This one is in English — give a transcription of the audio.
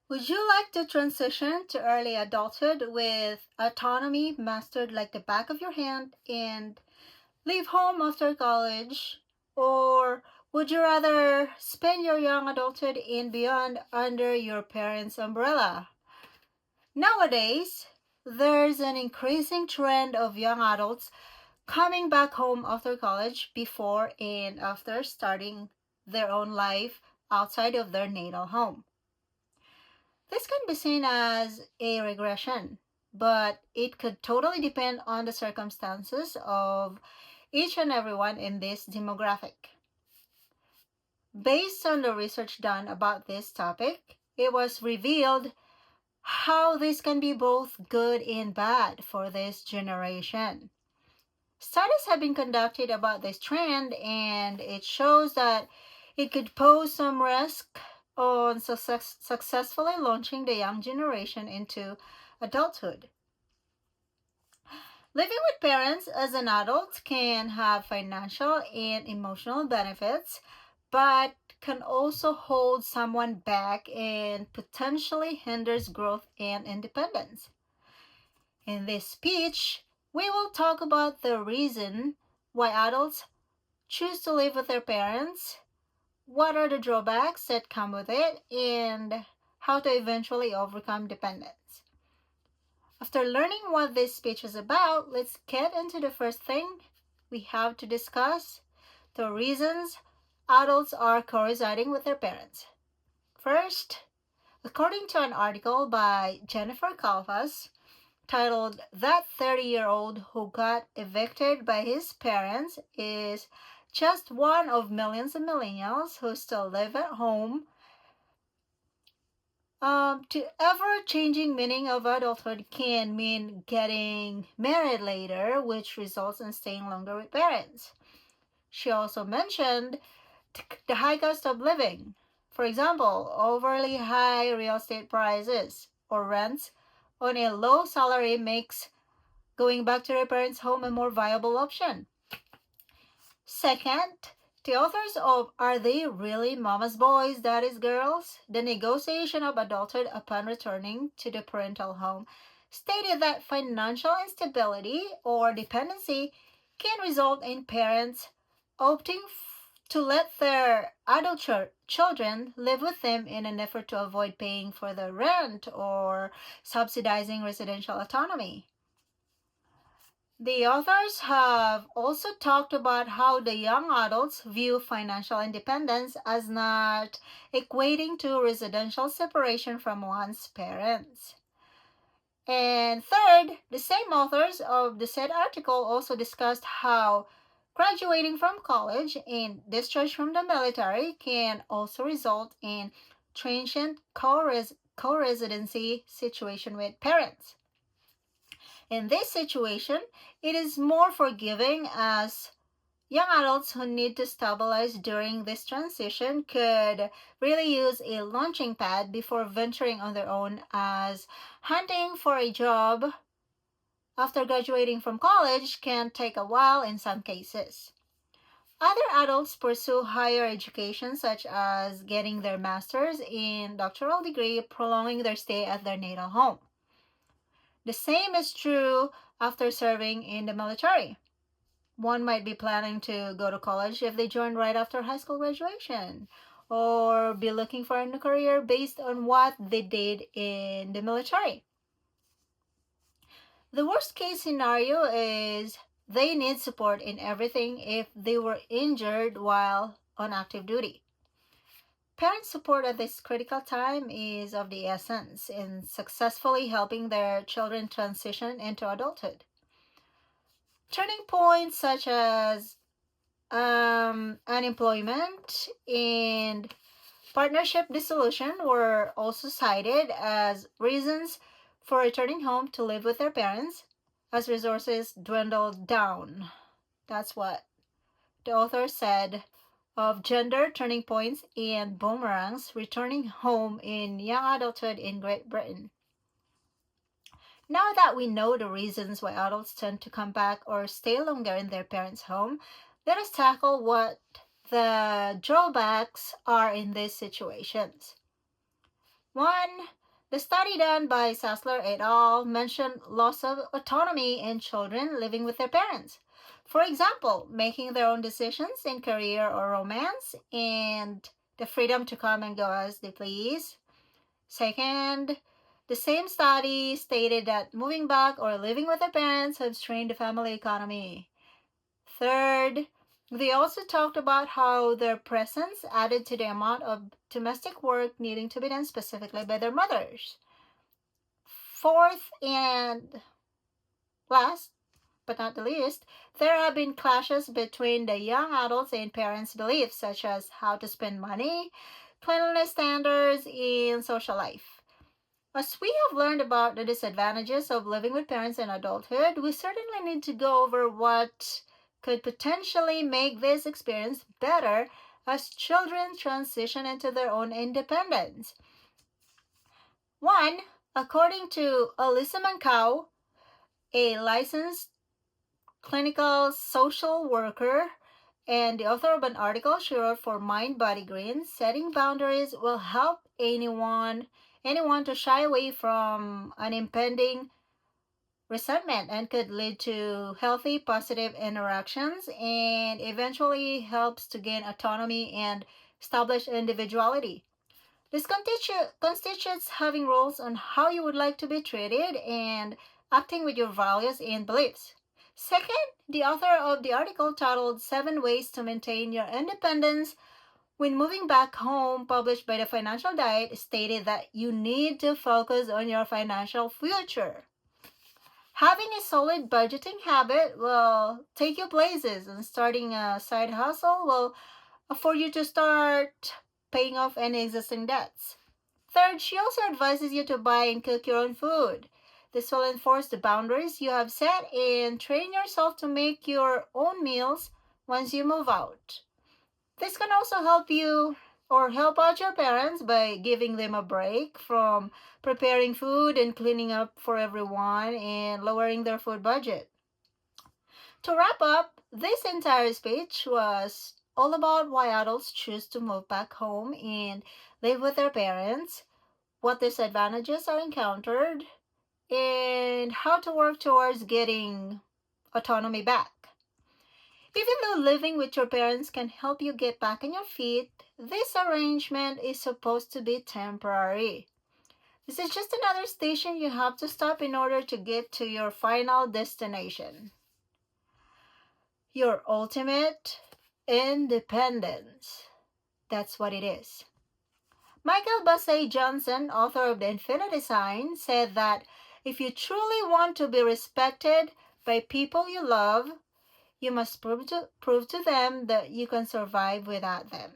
Would you like to transition to early adulthood with autonomy mastered like the back of your hand and leave home after college? Or would you rather spend your young adulthood and beyond under your parents' umbrella? Nowadays, there's an increasing trend of young adults coming back home after college before and after starting their own life outside of their natal home. This can be seen as a regression, but it could totally depend on the circumstances of each and everyone in this demographic. Based on the research done about this topic, it was revealed how this can be both good and bad for this generation. Studies have been conducted about this trend, and it shows that it could pose some risk on successfully launching the young generation into adulthood. Living with parents as an adult can have financial and emotional benefits, but can also hold someone back and potentially hinders growth and independence. In this speech, we will talk about the reason why adults choose to live with their parents, what are the drawbacks that come with it, and how to eventually overcome dependence. After learning what this speech is about, let's get into the first thing we have to discuss: the reasons adults are co-residing with their parents. First, according to an article by Jennifer Kalfas titled "That 30-Year-Old Who Got Evicted by His Parents is Just One of Millions of Millennials Who Still Live at Home," to ever-changing meaning of adulthood can mean getting married later, which results in staying longer with parents. She also mentioned the high cost of living. For example, overly high real estate prices or rents on a low salary makes going back to their parents' home a more viable option. Second, the authors of Are They Really Mama's Boys, Daddy's Girls? The Negotiation of Adulthood Upon Returning to the Parental Home stated that financial instability or dependency can result in parents opting to let their adult children live with them in an effort to avoid paying for the rent or subsidizing residential autonomy. The authors have also talked about how the young adults view financial independence as not equating to residential separation from one's parents. And third, the same authors of the said article also discussed how graduating from college and discharge from the military can also result in transient co-residency situation with parents. In this situation, it is more forgiving as young adults who need to stabilize during this transition could really use a launching pad before venturing on their own, as hunting for a job after graduating from college can take a while in some cases. Other adults pursue higher education, such as getting their master's and doctoral degree, prolonging their stay at their natal home. The same is true after serving in the military. One might be planning to go to college if they join right after high school graduation, or be looking for a new career based on what they did in the military. The worst case scenario is they need support in everything if they were injured while on active duty. Parent support at this critical time is of the essence in successfully helping their children transition into adulthood. Turning points such as unemployment and partnership dissolution were also cited as reasons for returning home to live with their parents as resources dwindled down. That's what the author said of gender turning points and boomerangs returning home in young adulthood in Great Britain. Now that we know the reasons why adults tend to come back or stay longer in their parents' home, let us tackle what the drawbacks are in these situations. One, the study done by Sassler et al. Mentioned loss of autonomy in children living with their parents. For example, making their own decisions in career or romance and the freedom to come and go as they please. Second, the same study stated that moving back or living with their parents have strained the family economy. Third, they also talked about how their presence added to the amount of domestic work needing to be done specifically by their mothers. Fourth, and last but not the least, there have been clashes between the young adults and parents' beliefs, such as how to spend money, cleanliness standards, and social life. As we have learned about the disadvantages of living with parents in adulthood, we certainly need to go over what could potentially make this experience better as children transition into their own independence. One, according to Alyssa Mancao, a licensed clinical social worker and the author of an article she wrote for Mind Body Green, setting boundaries will help anyone to shy away from an impending resentment and could lead to healthy positive interactions and eventually helps to gain autonomy and establish individuality. This constitutes having rules on how you would like to be treated and acting with your values and beliefs. Second, the author of the article titled Seven Ways to Maintain Your Independence When Moving Back Home, published by the Financial Diet, stated that you need to focus on your financial future. Having a solid budgeting habit will take you places, and starting a side hustle will afford you to start paying off any existing debts. Third, she also advises you to buy and cook your own food. This will enforce the boundaries you have set and train yourself to make your own meals once you move out. This can also help you or help out your parents by giving them a break from preparing food and cleaning up for everyone and lowering their food budget. To wrap up, this entire speech was all about why adults choose to move back home and live with their parents, what disadvantages are encountered, and how to work towards getting autonomy back. Even though living with your parents can help you get back on your feet, this arrangement is supposed to be temporary. This is just another station you have to stop in order to get to your final destination. Your ultimate independence. That's what it is. Michael Bussey Johnson, author of The Infinite Design, said that if you truly want to be respected by people you love, you must prove to them that you can survive without them.